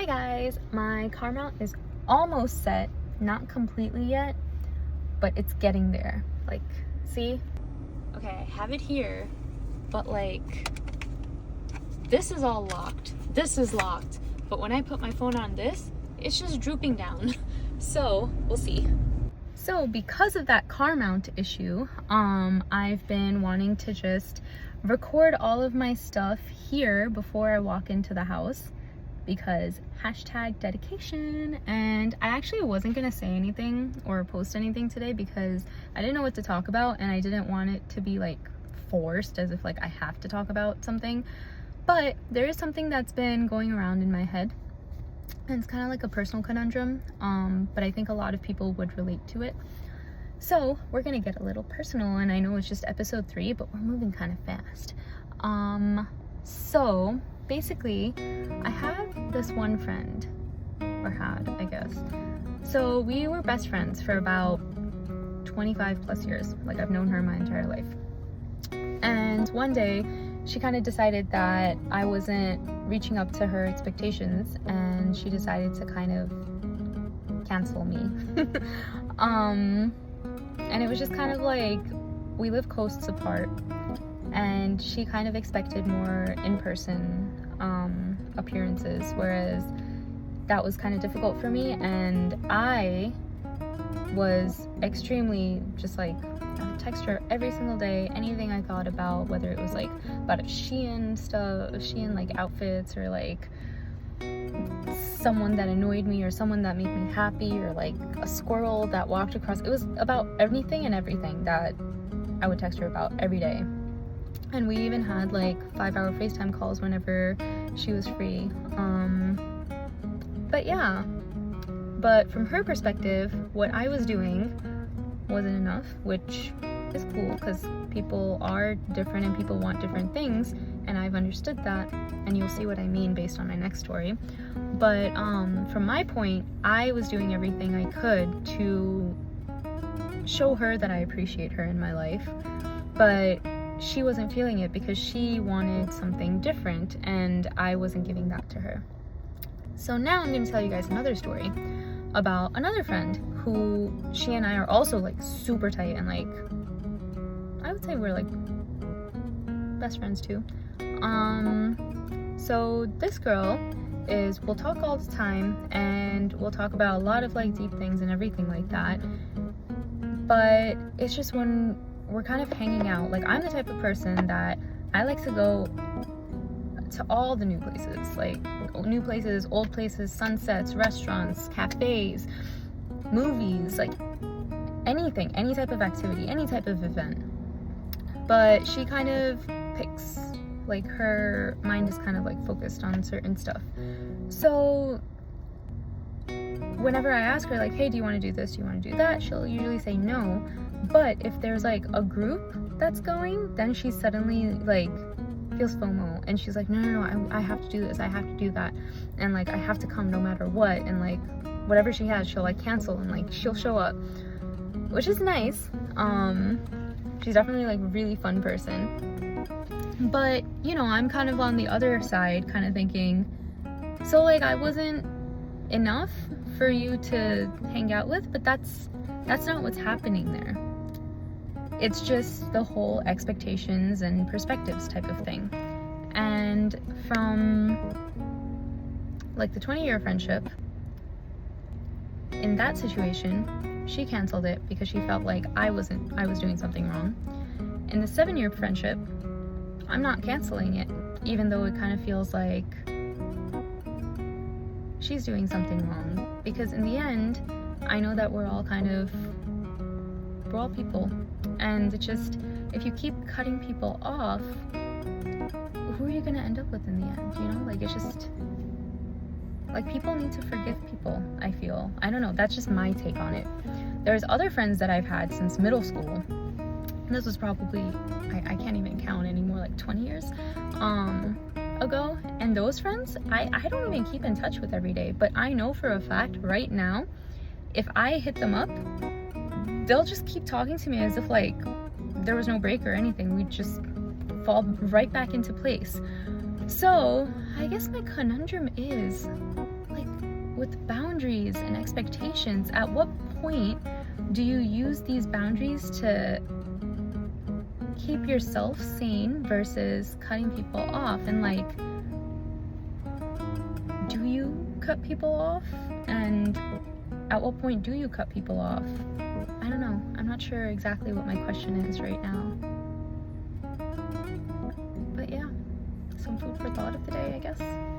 Hi guys, my car mount is almost set, not completely yet, but it's getting there. Like, see? Okay, I have it here, but like, this is all locked. This is locked. But when I put my phone on this, it's just drooping down. So, we'll see. So because of that car mount issue, I've been wanting to just record all of my stuff here before I walk into the house, because #dedication. And I actually wasn't gonna say anything or post anything today because I didn't know what to talk about, and I didn't want it to be like forced as if like I have to talk about something. But there is something that's been going around in my head, and it's kind of like a personal conundrum, but I think a lot of people would relate to it. So we're gonna get a little personal, and I know it's just episode 3, but we're moving kind of fast. So basically, I have this one friend, or had, I guess. So we were best friends for about 25 plus years. Like, I've known her my entire life. And one day, she kind of decided that I wasn't reaching up to her expectations, and she decided to kind of cancel me. And it was just kind of like, we live coasts apart, and she kind of expected more in-person appearances, whereas that was kind of difficult for me. And I was extremely just like, I would text her every single day, anything I thought about, whether it was like about a Shein like outfits, or like someone that annoyed me, or someone that made me happy, or like a squirrel that walked across. It was about anything and everything that I would text her about every day. And we even had like 5-hour FaceTime calls whenever she was free. But yeah, but from her perspective, what I was doing wasn't enough, which is cool because people are different and people want different things, and I've understood that, and you'll see what I mean based on my next story. But from my point, I was doing everything I could to show her that I appreciate her in my life, but she wasn't feeling it because she wanted something different, and I wasn't giving that to her. So now I'm going to tell you guys another story about another friend who, she and I are also like super tight, and like, I would say we're like best friends too. So this girl we'll talk all the time, and we'll talk about a lot of like deep things and everything like that. But it's just when we're kind of hanging out, like, I'm the type of person that I like to go to all the new places, like new places, old places, sunsets, restaurants, cafes, movies, like anything, any type of activity, any type of event. But she kind of picks, like, her mind is kind of like focused on certain stuff. So whenever I ask her like, hey, do you want to do this, do you want to do that, she'll usually say no. But if there's like a group that's going, then she suddenly like feels FOMO, and she's like, no, I have to do this, I have to do that, and like I have to come no matter what, and like whatever she has, she'll like cancel, and like she'll show up, which is nice. She's definitely like a really fun person. But you know, I'm kind of on the other side, kind of thinking, so like I wasn't enough for you to hang out with, but that's not what's happening there. It's just the whole expectations and perspectives type of thing. And from like the 20-year friendship, in that situation, she canceled it because she felt like I was doing something wrong. In the 7-year friendship, I'm not canceling it, even though it kind of feels like she's doing something wrong, because in the end, I know that we're all people, and it's just, if you keep cutting people off, who are you gonna end up with in the end, you know? Like, it's just, like, people need to forgive people, I feel. I don't know, that's just my take on it. There's other friends that I've had since middle school. This was probably, I can't even count anymore, like 20 years ago, and those friends, I don't even keep in touch with every day, but I know for a fact right now, if I hit them up, they'll just keep talking to me as if like there was no break or anything. We just fall right back into place. So I guess my conundrum is, like, with boundaries and expectations. At what point do you use these boundaries to keep yourself sane versus cutting people off? And like, do you cut people off? And at what point do you cut people off? I don't know. I'm not sure exactly what my question is right now. But yeah, some food for thought of the day, I guess.